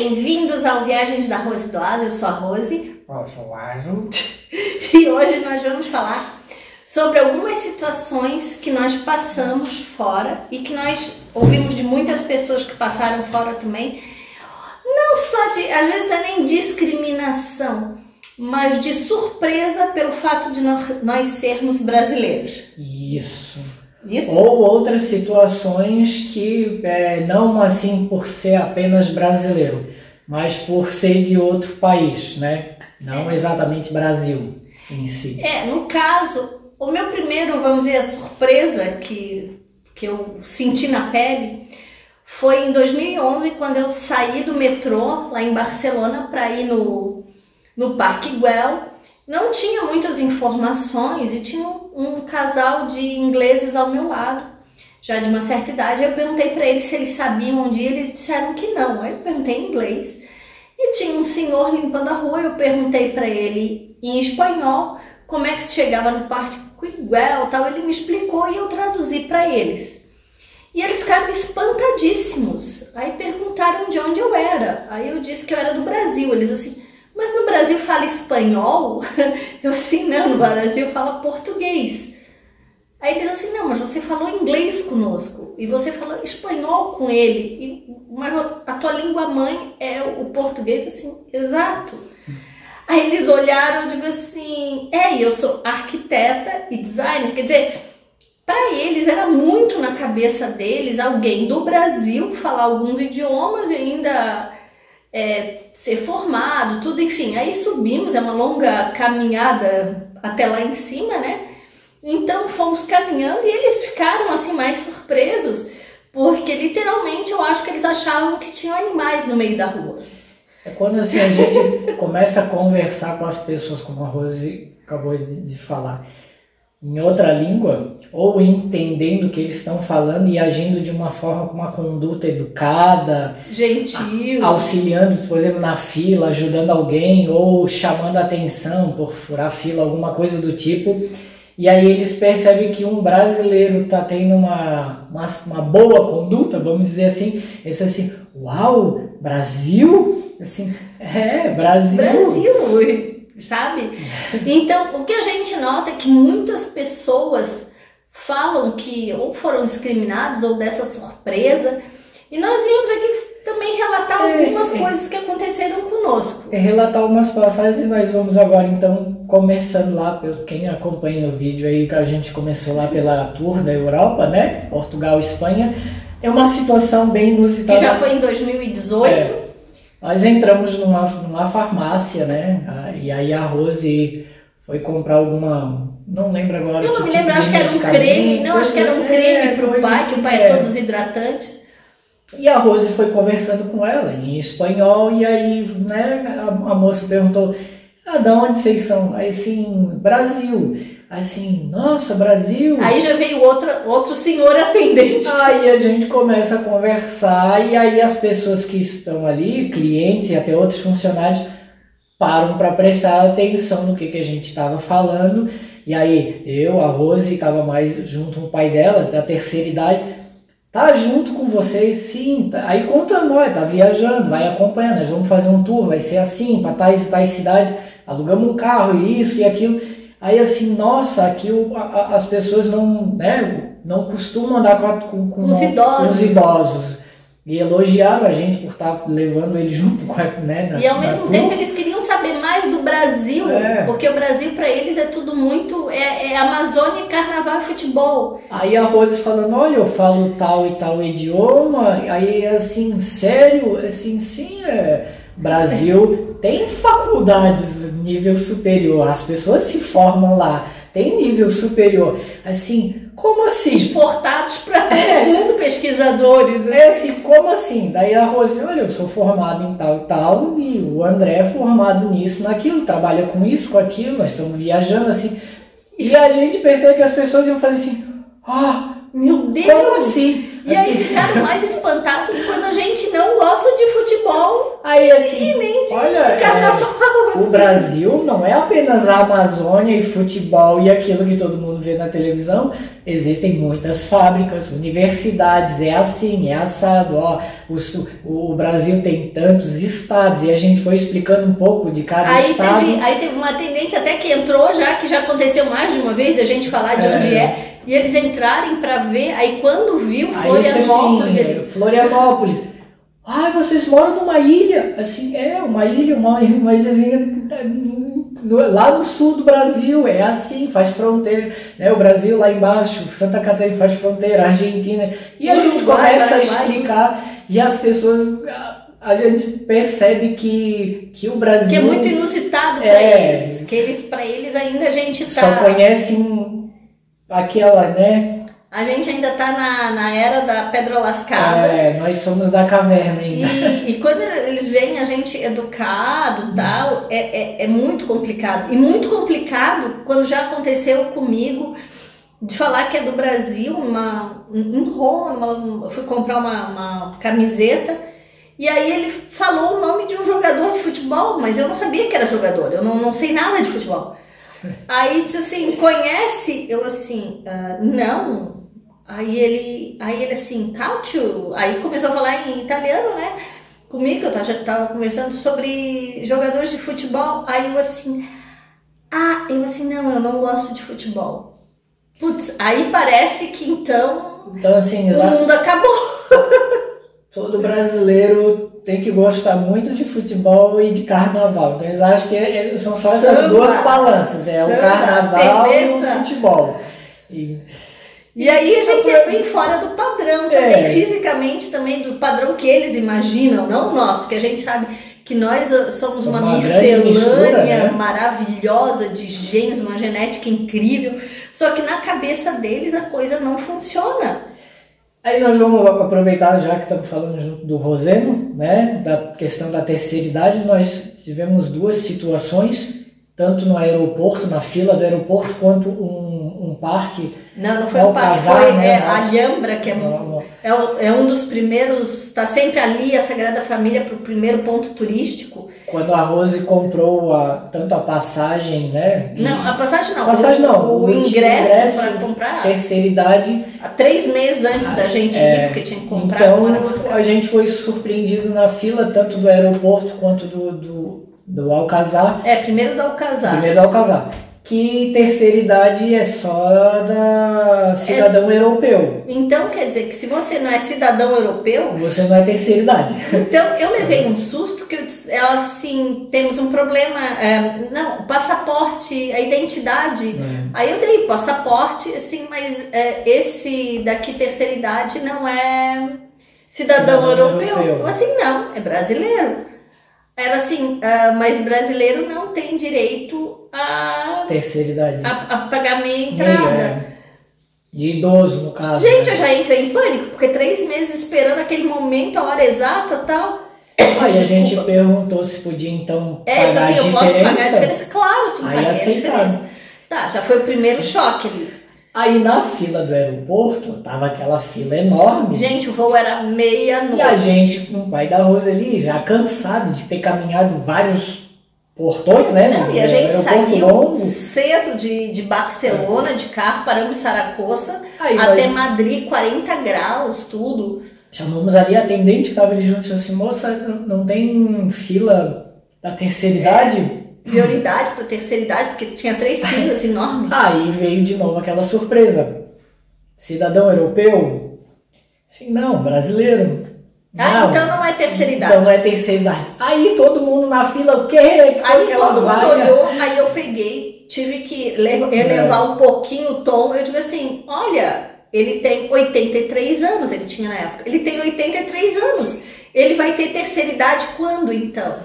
Bem-vindos ao Viagens da Rose do Oásis. Eu sou a Rose. Eu sou o Azo. E hoje nós vamos falar sobre algumas situações que nós passamos fora e que nós ouvimos de muitas pessoas que passaram fora também. Não só de, às vezes não é nem discriminação, mas de surpresa pelo fato de nós sermos brasileiros. Isso. Isso? Ou outras situações que não assim por ser apenas brasileiro, mas por ser de outro país, né? Não exatamente Brasil em si. No caso, o meu primeiro, vamos dizer, a surpresa que eu senti na pele foi em 2011, quando eu saí do metrô lá em Barcelona para ir no Parque Güell. Não tinha muitas informações e tinha um casal de ingleses ao meu lado, já de uma certa idade. Eu perguntei para eles se eles sabiam onde ir, eles disseram que não. Aí eu perguntei em inglês e tinha um senhor limpando a rua. Eu perguntei para ele em espanhol como é que se chegava no Parque Güell, tal. Ele me explicou e eu traduzi para eles. E eles ficaram espantadíssimos. Aí perguntaram de onde eu era. Aí eu disse que eu era do Brasil. Eles assim: mas no Brasil fala espanhol? Eu assim, não, no Brasil fala português. Aí eles assim, não, mas você falou inglês conosco e você falou espanhol com ele, mas a tua língua mãe é o português. Assim, exato. Aí eles olharam, eu digo assim, e eu sou arquiteta e designer, quer dizer, para eles era muito na cabeça deles alguém do Brasil falar alguns idiomas e ainda ser formado, tudo, enfim. Aí subimos, é uma longa caminhada até lá em cima, né? Então fomos caminhando e eles ficaram assim mais surpresos, porque literalmente eu acho que eles achavam que tinham animais no meio da rua. É quando assim a gente começa a conversar com as pessoas, como a Rose acabou de falar, em outra língua, ou entendendo o que eles estão falando e agindo de uma forma com uma conduta educada, gentil, auxiliando, por exemplo, na fila, ajudando alguém, ou chamando a atenção por furar fila, alguma coisa do tipo. E aí eles percebem que um brasileiro está tendo uma boa conduta, vamos dizer assim. Eles assim, uau, Brasil? Assim, Brasil. Brasil, sabe? Então, o que a gente nota é que muitas pessoas falam que ou foram discriminados ou dessa surpresa. E nós viemos aqui também relatar algumas coisas que aconteceram conosco. Relatar algumas passagens, mas vamos agora então começando lá, pelo quem acompanha o vídeo aí, que a gente começou lá pela tour da Europa, né? Portugal, Espanha. É uma situação bem inusitada. Que já foi em 2018. Nós entramos numa farmácia, né? E aí a Rose foi comprar alguma... Não lembro agora. Eu não me lembro, acho que era um creme. Não, acho que era um creme para o pai, que o pai é todo desidratante. E a Rose foi conversando com ela em espanhol, e aí, né, a moça perguntou, de onde vocês são? Aí assim, Brasil. Assim, nossa, Brasil. Aí já veio outro senhor atendente. Aí a gente começa a conversar, e aí as pessoas que estão ali, clientes e até outros funcionários, param para prestar atenção no que a gente estava falando. E aí eu, a Rose, estava mais junto com o pai dela, da terceira idade. Tá junto com vocês? Sim. Tá. Aí conta nós, tá viajando, vai acompanhando, nós vamos fazer um tour, vai ser assim, para tais e tais cidades, alugamos um carro, isso e aquilo. Aí assim, nossa, aqui as pessoas não costumam andar com os idosos. E elogiaram a gente por estar levando ele junto com E ao mesmo tempo eles queriam saber mais do Brasil, porque o Brasil para eles é tudo muito, Amazônia, carnaval e futebol. Aí a Rose falando, olha, eu falo tal e tal idioma, aí assim, sério, assim, sim, Brasil tem faculdades nível superior, as pessoas se formam lá, tem nível superior, assim, como assim? Exportados para todo mundo, pesquisadores. Assim, como assim? Daí a Rose, olha, eu sou formado em tal e tal, e o André é formado nisso, naquilo, trabalha com isso, com aquilo, nós estamos viajando, assim. E a gente percebe que as pessoas iam fazer assim, meu Deus! Como assim? E aí ficaram mais espantados quando a gente não gosta de futebol. Aí assim, nem olha, de carnaval. O Brasil não é apenas a Amazônia e futebol e aquilo que todo mundo vê na televisão. Existem muitas fábricas, universidades, é assim, é assado. Ó, o Brasil tem tantos estados e a gente foi explicando um pouco de cada estado. Aí teve uma atendente até que entrou já, que já aconteceu mais de uma vez, da gente falar de onde é. E eles entrarem para ver, aí quando viu Florianópolis, Florianópolis. Ah, vocês moram numa ilha? Assim, uma ilhazinha lá no sul do Brasil, é assim, faz fronteira, né? O Brasil lá embaixo, Santa Catarina faz fronteira, Argentina, e a gente começa a explicar, e as pessoas, a gente percebe que o Brasil... Que é muito inusitado para eles, que para eles ainda a gente tá... Só conhecem aquela, né? A gente ainda tá na era da pedra lascada. Nós somos da caverna ainda. E quando eles veem a gente educado e tal, é muito complicado. E muito complicado quando já aconteceu comigo de falar que é do Brasil, em Roma, eu fui comprar uma camiseta, e aí ele falou o nome de um jogador de futebol, mas eu não sabia que era jogador, eu não sei nada de futebol. Aí disse assim, conhece? Eu assim, não. Aí ele assim, Cautio. Aí começou a falar em italiano, né? Comigo, eu já tava conversando sobre jogadores de futebol. Aí eu assim, não, eu não gosto de futebol. Putz, aí parece que então assim, o mundo acabou. Todo brasileiro tem que gostar muito de futebol e de carnaval. Então eles acham que são só essas duas balanças, o carnaval e o futebol. E aí a gente é bem fora do padrão também, fisicamente também, do padrão que eles imaginam, não o nosso, que a gente sabe que nós somos uma miscelânea maravilhosa de genes, uma genética incrível, só que na cabeça deles a coisa não funciona. Aí nós vamos aproveitar, já que estamos falando do Roseno, né, da questão da terceira idade, nós tivemos duas situações, tanto no aeroporto, na fila do aeroporto, quanto um parque. Não foi um parque, foi a Alhambra, que é um dos primeiros, está sempre ali, a Sagrada Família, para o primeiro ponto turístico. Quando a Rose comprou tanto a passagem, né? Não, a passagem não. O ingresso para comprar. Terceira idade. Há 3 meses antes da gente ir, porque tinha que comprar. Então a gente foi surpreendido na fila, tanto do aeroporto quanto do Alcazar. Primeiro do Alcazar. Que terceira idade é só da cidadão europeu. Então quer dizer que se você não é cidadão europeu... Você não é terceira idade. Então eu levei um susto que ela assim, temos um problema, não, passaporte, a identidade. Aí eu dei passaporte, assim, mas esse daqui terceira idade não é cidadão europeu. Assim, não, é brasileiro. Ela assim, mas brasileiro não tem direito a... Terceira idade. A pagar minha entrada. De idoso, no caso. Gente, eu já entrei em pânico, porque 3 meses esperando aquele momento, a hora exata e tal. Aí a gente perguntou se podia, então, pagar assim, a diferença. Eu posso pagar a diferença? Claro, sim, pagar a diferença. Tá, já foi o primeiro choque ali. Aí na fila do aeroporto, tava aquela fila enorme. Gente, o voo era meia-noite. E a gente, com o pai da Rosa ali, já cansado de ter caminhado vários portões, né? Não, e a gente saiu cedo de Barcelona, de carro, paramos em Saragoça, até Madrid, 40 graus, tudo. Chamamos ali a atendente que estava ali junto e disse assim, moça, não tem fila da terceira idade? Prioridade para terceira idade, porque tinha 3 filas enormes. Aí veio de novo aquela surpresa. Cidadão europeu? Sim, não, brasileiro. Não, então não é terceira idade. Então não é terceira idade. Aí todo mundo na fila, o quê? Aí todo mundo olhou, aí eu peguei, tive que elevar um pouquinho o tom. Eu digo assim, olha, ele tem 83 anos, ele tinha na época. Ele tem 83 anos. Ele vai ter terceira idade quando, então?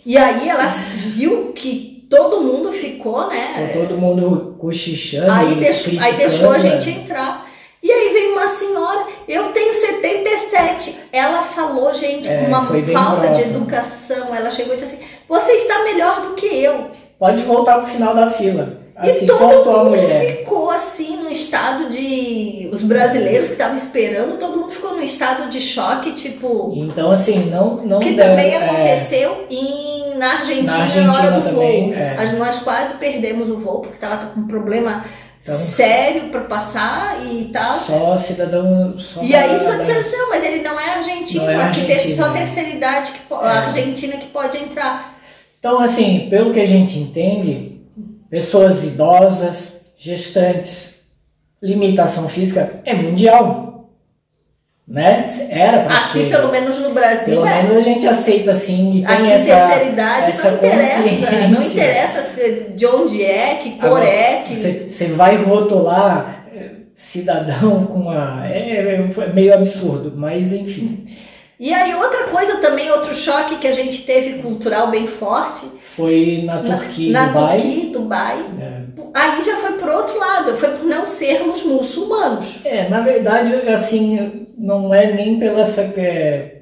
E aí ela viu que todo mundo ficou, né? Todo mundo cochichando. Aí deixou a gente entrar. E aí veio uma senhora, eu tenho 77. Ela falou, gente, com uma falta de educação. Ela chegou e disse assim, você está melhor do que eu. Pode voltar pro final da fila. Assim, e todo mundo ficou assim, estado de... Os brasileiros que estavam esperando, todo mundo ficou num estado de choque, tipo... Então, assim, não que também aconteceu na Argentina na hora do também, voo. Nós quase perdemos o voo, porque estava com um problema sério para passar e tal. Só cidadão... E aí só disseram, não, mas ele não é argentino, aqui tem só terceira idade, a Argentina que pode entrar. Então, assim, pelo que a gente entende, pessoas idosas, gestantes, limitação física é mundial, né? Era para ser. Aqui, pelo menos no Brasil, pelo menos a gente aceita assim e tem aqui terceira idade essa não interessa de onde é, que cor é. Que... Você vai rotular cidadão com uma... É meio absurdo, mas enfim. E aí outra coisa também, outro choque que a gente teve cultural bem forte... Foi na Turquia, Dubai. Aí já foi pro outro lado, foi por não sermos muçulmanos. Na verdade, assim, não é nem pela essa...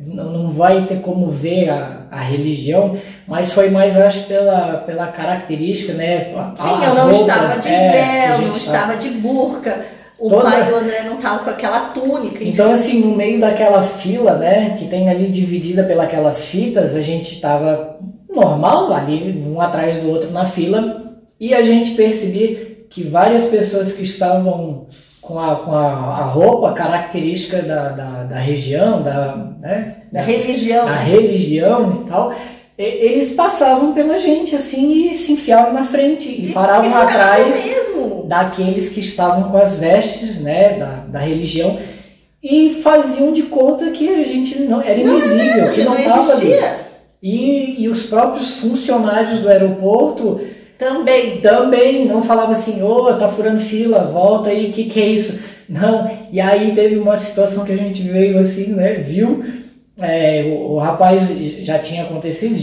não vai ter como ver a religião, mas foi mais, acho, pela característica, né? Sim, eu não estava de véu, não estava de burca. O pai do André não estava com aquela túnica. Então, assim, no meio daquela fila, né, que tem ali dividida pelas fitas, a gente estava normal, ali, um atrás do outro na fila, e a gente percebia que várias pessoas que estavam com a roupa característica da região, da religião e tal, eles passavam pela gente, assim, e se enfiavam na frente, e paravam atrás daqueles que estavam com as vestes, né, da religião, e faziam de conta que a gente não era invisível, que não estava ali. E os próprios funcionários do aeroporto também não falavam assim, tá furando fila, volta aí, que é isso? Não, e aí teve uma situação que a gente veio assim, né, viu, o rapaz já tinha acontecido,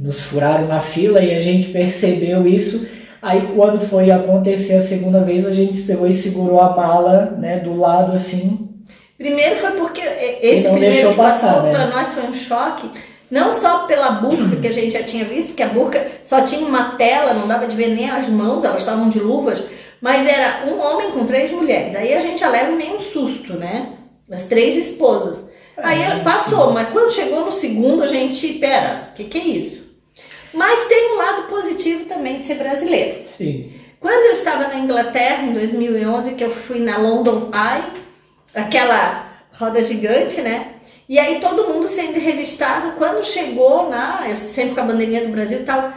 nos furaram na fila e a gente percebeu isso. Aí quando foi acontecer a segunda vez, a gente pegou e segurou a mala, né, do lado assim. Primeiro foi porque esse primeiro que passou para nós foi um choque, não só pela burca que a gente já tinha visto, que a burca só tinha uma tela, não dava de ver nem as mãos, elas estavam de luvas, mas era um homem com 3 mulheres. Aí a gente já leva meio um susto, né? As 3 esposas. Aí passou, mas quando chegou no segundo, a gente, pera, o que é isso? Mas tem um lado positivo também de ser brasileiro. Sim. Quando eu estava na Inglaterra, em 2011, que eu fui na London Eye, aquela roda gigante, né? E aí todo mundo sendo revistado, quando chegou eu sempre com a bandeirinha do Brasil e tal,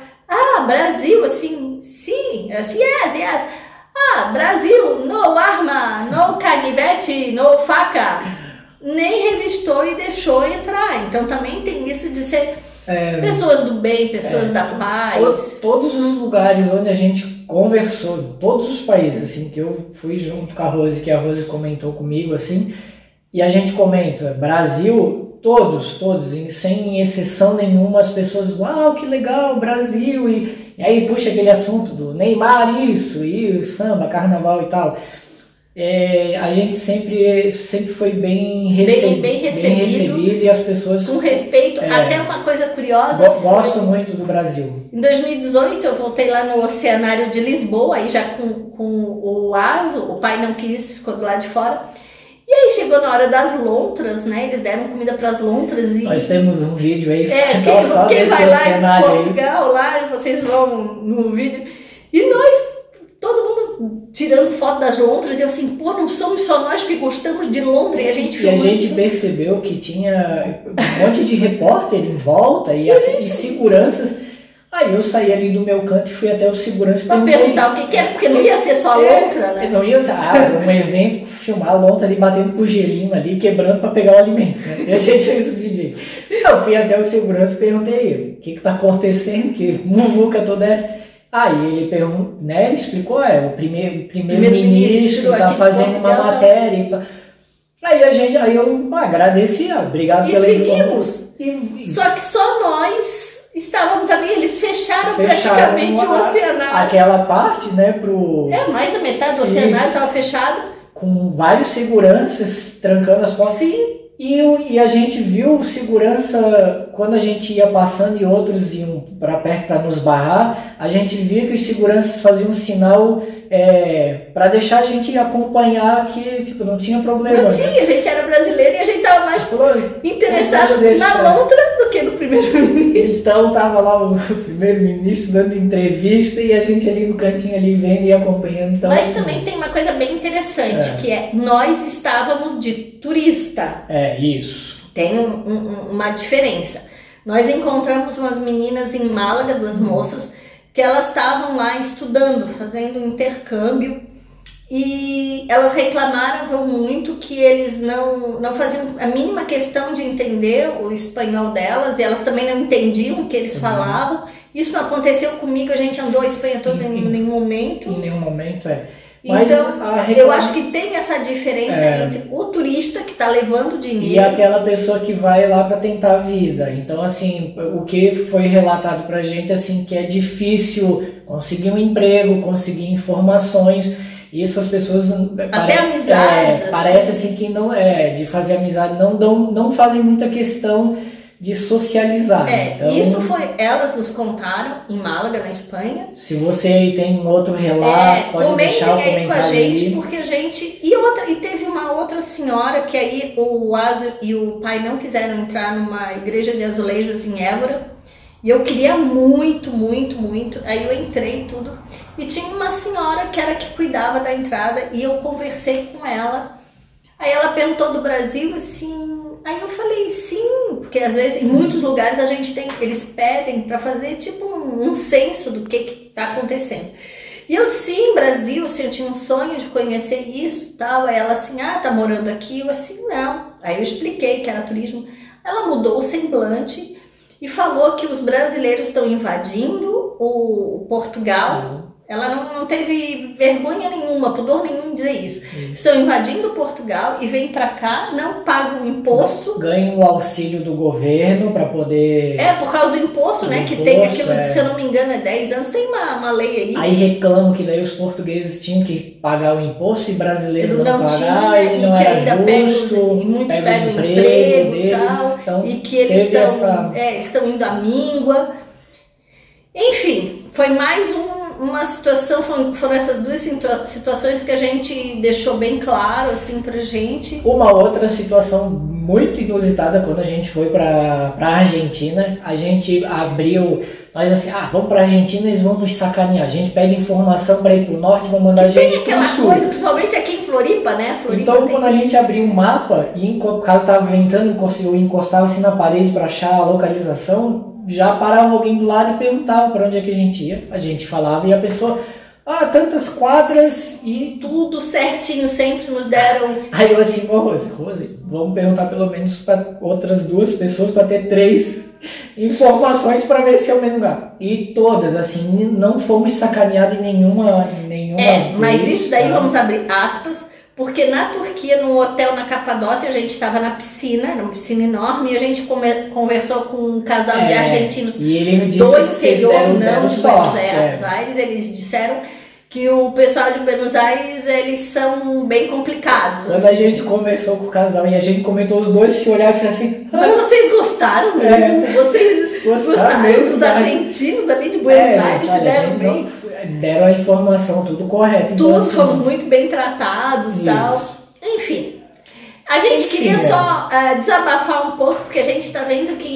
Brasil, assim, sim, yes. Brasil, no arma, no canivete, no faca. Nem revistou e deixou entrar. Então também tem isso de ser pessoas do bem, pessoas da paz. Todos os lugares onde a gente conversou, todos os países, assim, que eu fui junto com a Rose, que a Rose comentou comigo, assim, e a gente comenta, Brasil, todos, sem exceção nenhuma, as pessoas, uau, que legal, Brasil, e aí puxa aquele assunto do Neymar, isso, e samba, carnaval e tal. A gente sempre foi bem recebido e as pessoas... Com respeito, até uma coisa curiosa... Gosto muito do Brasil. Em 2018 eu voltei lá no Oceanário de Lisboa, aí já com o Aso, o pai não quis, ficou do lado de fora. E aí chegou na hora das lontras, né? Eles deram comida para as lontras e... Nós temos um vídeo aí, quem vai lá em Portugal, lá vocês vão no vídeo. E nós... Todo mundo tirando foto das lontras e eu assim, não somos só nós que gostamos de lontra e a gente filmou. E a gente percebeu que tinha um monte de repórter em volta e seguranças. Aí eu saí ali do meu canto e fui até o segurança para perguntar o que era, porque não ia ser só a lontra, né? Não ia usar um evento, filmar a lontra ali, batendo com o gelinho ali, quebrando para pegar o alimento, né? E a gente fez o vídeo aí. Eu fui até o segurança e perguntei, o que tá acontecendo? Que muvuca toda essa? Aí ele perguntou, né, ele explicou, o primeiro-ministro está fazendo uma matéria e tal. Aí eu agradeci, obrigado pela informação. E seguimos. Só que só nós estávamos ali, eles fecharam praticamente o oceanário. Aquela parte, né, mais da metade do oceanário estava fechado. Com vários seguranças trancando as portas. Sim. E a gente viu segurança, quando a gente ia passando e outros iam para perto para nos barrar, a gente via que os seguranças faziam um sinal para deixar a gente acompanhar que tipo, não tinha problema. Não tinha, a gente era brasileiro e a gente tava mais interessado na lontra do que no primeiro-ministro. Então tava lá o primeiro-ministro dando entrevista e a gente ali no cantinho ali vendo e acompanhando. Então, mas também tem uma coisa bem interessante, que é, nós estávamos de turista. Isso. Tem uma diferença. Nós encontramos umas meninas em Málaga, 2 moças, que elas estavam lá estudando, fazendo um intercâmbio, e elas reclamaram muito que eles não faziam a mínima questão de entender o espanhol delas, e elas também não entendiam o que eles falavam. Isso não aconteceu comigo, a gente andou a Espanha toda em nenhum momento. Em nenhum momento, Mas então, eu acho que tem essa diferença entre o turista que está levando dinheiro e aquela pessoa que vai lá para tentar a vida. Então, assim, o que foi relatado para a gente, assim, que é difícil conseguir um emprego, conseguir informações. Isso as pessoas até amizades parece assim que não de fazer amizade, não fazem muita questão de socializar. Então, isso elas nos contaram em Málaga, na Espanha. Se você tem um outro relato, pode deixar o comentário aí com a gente, porque a gente e teve uma outra senhora que aí o Ázio e o pai não quiseram entrar numa igreja de azulejos em Évora, e eu queria muito, aí eu entrei tudo, e tinha uma senhora que era que cuidava da entrada, e eu conversei com ela. Aí ela perguntou do Brasil, assim. Aí eu falei sim, porque às vezes em muitos lugares eles pedem para fazer tipo um censo do que tá acontecendo. E eu disse, sim, Brasil, assim, eu tinha um sonho de conhecer isso, tal. Aí ela assim, tá morando aqui? Eu assim, não. Aí eu expliquei que era turismo. Ela mudou o semblante e falou que os brasileiros estão invadindo o Portugal. Ela não teve vergonha nenhuma, pudor nenhum em dizer isso. Estão invadindo Portugal e vêm para cá, não pagam imposto. Ganham o auxílio do governo para poder... por causa do imposto, né? Que tem aquilo, se eu não me engano, é 10 anos. Tem uma lei aí. Aí reclamam que daí os portugueses tinham que pagar o imposto e brasileiro não pagar. Tinha, e não que era ainda justo, muitos pegam emprego e tal. Então, e que eles estão indo à míngua. Enfim, foi mais uma situação, foram essas 2 situações que a gente deixou bem claro assim pra gente. Uma outra situação muito inusitada, quando a gente foi pra Argentina, a gente abriu, nós assim, vamos pra Argentina, eles vão nos sacanear, a gente pede informação para ir pro norte, vão mandar a gente pro sul. Tem aquela coisa, principalmente aqui em Floripa, né? Então quando a gente abriu o mapa, e o caso tava ventando, eu encostava assim na parede para achar a localização, já parava alguém do lado e perguntava para onde é que a gente ia. A gente falava e a pessoa, tantas quadras e... Tudo certinho, sempre nos deram... Aí eu assim, Rose, vamos perguntar pelo menos para outras 2 pessoas para ter 3 informações para ver se é o mesmo lugar. E todas, assim, não fomos sacaneados em nenhuma mas vez, isso daí vamos abrir aspas, porque na Turquia, no hotel na Capadócia, a gente estava na piscina, era uma piscina enorme, e a gente conversou com um casal de argentinos e ele disse do interior, não de Buenos Aires. Eles disseram que o pessoal de Buenos Aires, eles são bem complicados. Quando a gente conversou com o casal e a gente comentou, os 2 se olharam e falaram assim... Mas vocês gostaram mesmo? Vocês gostaram mesmo? Os argentinos ali de Buenos Aires se deram bem? Deram a informação, tudo correto. Tudo, então, assim, fomos muito bem tratados e tal. Enfim, a gente queria só desabafar um pouco, porque a gente está vendo que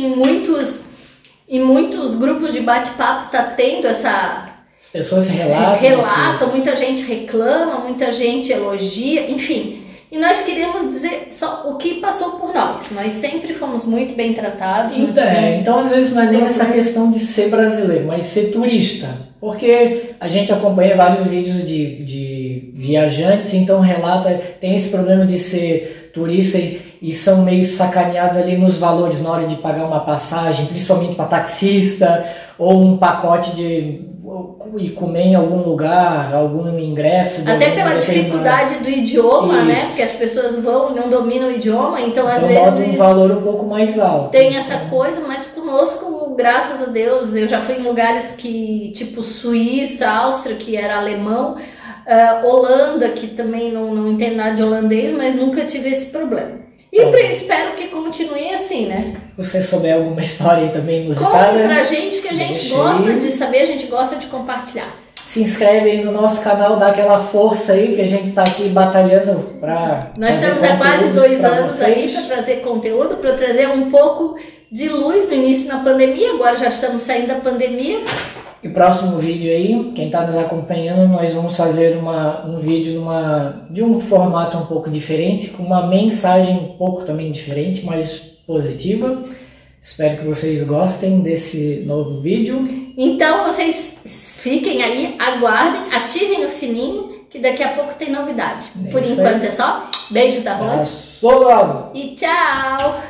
em muitos grupos de bate-papo está tendo essa... As pessoas relatam, muita gente reclama, muita gente elogia, enfim. E nós queremos dizer só o que passou por nós. Nós sempre fomos muito bem tratados. Então às vezes não é nem essa questão de ser brasileiro, mas ser turista. Porque a gente acompanha vários vídeos de viajantes, então relata, tem esse problema de ser turista e são meio sacaneados ali nos valores na hora de pagar uma passagem, principalmente para taxista, ou um pacote de ir comer em algum lugar, algum ingresso. Até pela dificuldade do idioma, né? Porque as pessoas vão e não dominam o idioma, então às vezes um valor um pouco mais alto. Tem essa coisa, mas conosco, graças a Deus, eu já fui em lugares que, tipo Suíça, Áustria, que era alemão, Holanda, que também não entendo nada de holandês, mas nunca tive esse problema. E espero que continue assim, né? Se você souber alguma história aí também inusitada, conte pra gente, que a gente gosta de saber, a gente gosta de compartilhar. se inscreve aí no nosso canal, dá aquela força aí, que a gente está aqui batalhando para. Nós estamos há quase 2 anos aí para trazer conteúdo, para trazer um pouco de luz no início na pandemia, agora já estamos saindo da pandemia. E o próximo vídeo aí, quem está nos acompanhando, nós vamos fazer um vídeo de um formato um pouco diferente, com uma mensagem um pouco também diferente, mas positiva. Espero que vocês gostem desse novo vídeo. Então vocês fiquem aí, aguardem, ativem o sininho, que daqui a pouco tem novidade. Por enquanto é só. Beijo da Rose. E tchau!